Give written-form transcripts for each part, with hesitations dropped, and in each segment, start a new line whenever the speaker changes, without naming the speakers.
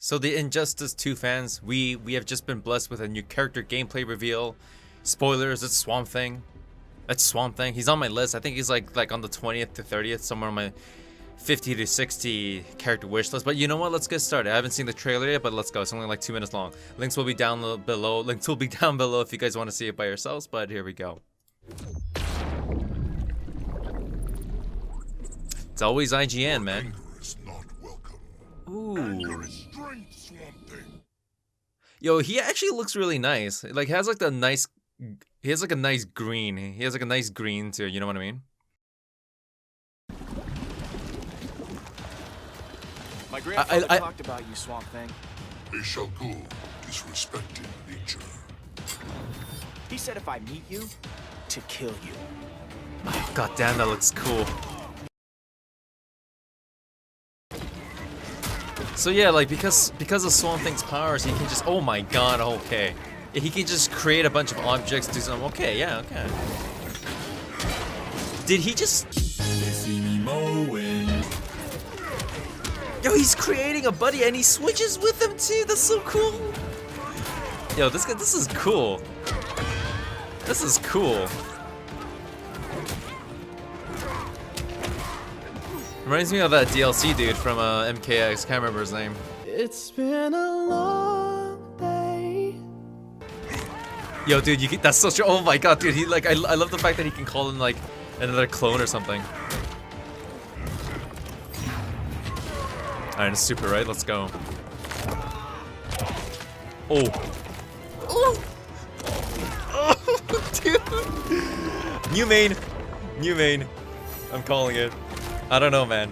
So the Injustice 2 fans, we have just been blessed with a new character gameplay reveal. Spoilers, it's Swamp Thing. It's Swamp Thing. He's on my list. I think he's like on the 20th to 30th, somewhere on my 50 to 60 character wish list. But you know what? Let's get started. I haven't seen the trailer yet, but let's go. It's only like 2 minutes long. Links will be down below. Links will be down below if you guys want to see it by yourselves. But here we go. It's always IGN, man. Ooh. Yo, he actually looks really nice. Like, has like the nice. He has like a nice green. He has like a nice green too. You know what I mean?
My grandfather talked about you, Swamp Thing.
They shall go disrespecting nature.
He said if I meet you, to kill you.
Oh, God damn, that looks cool. So yeah, like because of Swamp Thing's powers, he can just, oh my god, okay. He can just create a bunch of objects, do something. Okay, yeah, okay. Did he just?
They see me mowing.
Yo, he's creating a buddy and he switches with him too. That's so cool. Yo, this is cool. This is cool. Reminds me of that DLC dude from MKX. Can't remember his name.
It's been a long day.
Yo, dude, that's such a. Oh my god, dude. He like. I love the fact that he can call him like another clone or something. Alright, it's super, right? Let's go. Oh. Oh. Oh, dude. New main. New main. I'm calling it. I don't know, man.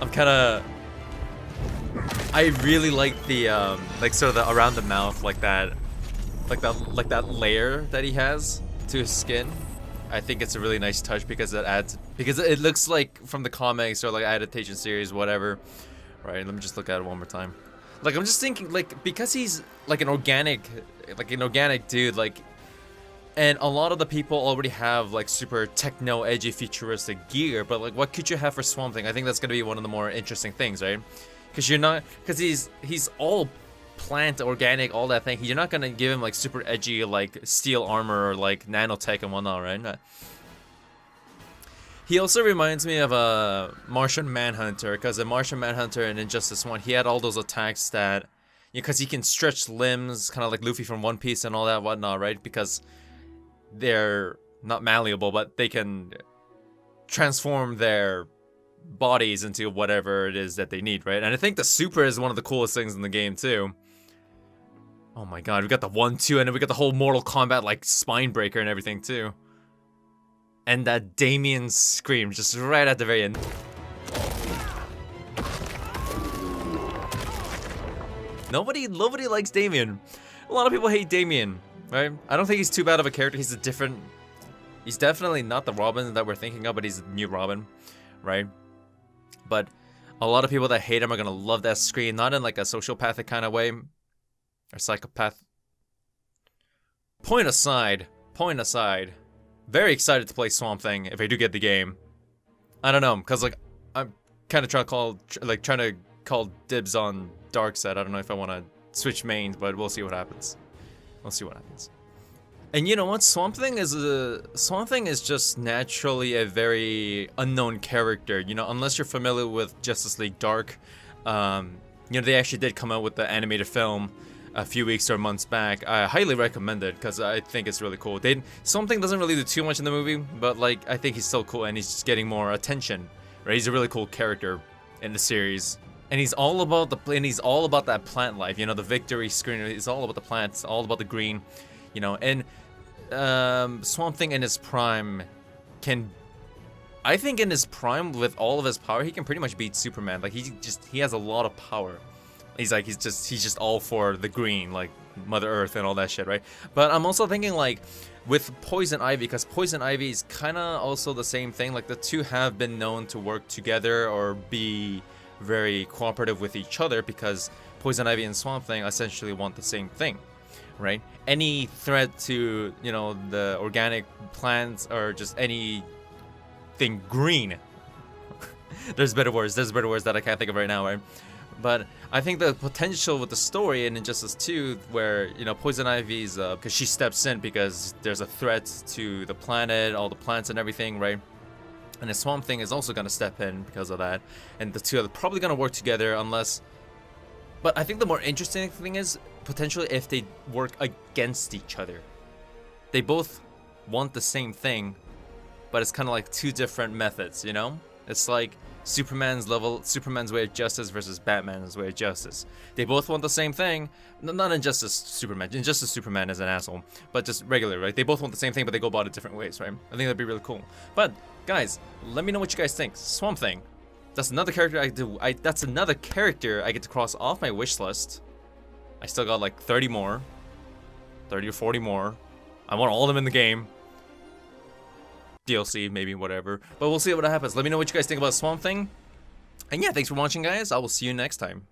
I'm kind of. I really like the like sort of the around the mouth, like that layer that he has to his skin. I think it's a really nice touch because it looks like from the comics or like adaptation series, whatever. Right? Let me just look at it one more time. Like I'm just thinking, like because he's like an organic dude, like. And a lot of the people already have like super techno, edgy, futuristic gear, but like what could you have for Swamp Thing? I think that's gonna be one of the more interesting things, right? Because he's all plant, organic, all that thing. You're not gonna give him like super edgy like steel armor or like nanotech and whatnot, right? He also reminds me of a Martian Manhunter, because the Martian Manhunter in Injustice 1, he had all those attacks that, because he can stretch limbs, kind of like Luffy from One Piece and all that whatnot, right? Because they're not malleable, but they can transform their bodies into whatever it is that they need, right? And I think the super is one of the coolest things in the game too. Oh my god, we got the 1-2, and then we got the whole Mortal Kombat like spine breaker and everything too. And that Damien scream just right at the very end. Nobody likes Damien. A lot of people hate Damien. Right? I don't think he's too bad of a character. He's definitely not the Robin that we're thinking of, but he's a new Robin, right? But a lot of people that hate him are gonna love that scream, not in like a sociopathic kind of way, or psychopath. Point aside. Very excited to play Swamp Thing if I do get the game. I don't know, cause like I'm kind of trying to call dibs on Darkseid. I don't know if I want to switch mains, but we'll see what happens. We'll see what happens. And you know what? Swamp Thing is just naturally a very unknown character. You know, unless you're familiar with Justice League Dark. You know, they actually did come out with the animated film a few weeks or months back. I highly recommend it because I think it's really cool. Swamp Thing doesn't really do too much in the movie, but like I think he's still cool and he's just getting more attention. Right? He's a really cool character in the series. And he's all about that plant life, you know, the victory screen. It's all about the plants, all about the green, you know. And Swamp Thing in his prime I think in his prime with all of his power, he can pretty much beat Superman. Like he has a lot of power. He's just all for the green, like Mother Earth and all that shit, right? But I'm also thinking like with Poison Ivy, because Poison Ivy is kind of also the same thing. Like the two have been known to work together or be very cooperative with each other, because Poison Ivy and Swamp Thing essentially want the same thing, right? Any threat to, you know, the organic plants or just anything green. There's better words that I can't think of right now, right? But I think the potential with the story in Injustice 2, where, you know, Poison Ivy's, because she steps in because there's a threat to the planet, all the plants and everything, right? And the Swamp Thing is also going to step in because of that. And the two are probably going to work together unless... But I think the more interesting thing is, potentially if they work against each other. They both want the same thing, but it's kind of like two different methods, you know? It's like Superman's way of justice versus Batman's way of justice. They both want the same thing. Not Injustice Superman. Injustice Superman is an asshole, but just regular, right? They both want the same thing, but they go about it different ways, right? I think that'd be really cool. But guys, let me know what you guys think. Swamp Thing. That's another character that's another character I get to cross off my wish list. I still got like 30 more. 30 or 40 more. I want all of them in the game. DLC, maybe, whatever. But we'll see what happens. Let me know what you guys think about Swamp Thing. And yeah, thanks for watching, guys. I will see you next time.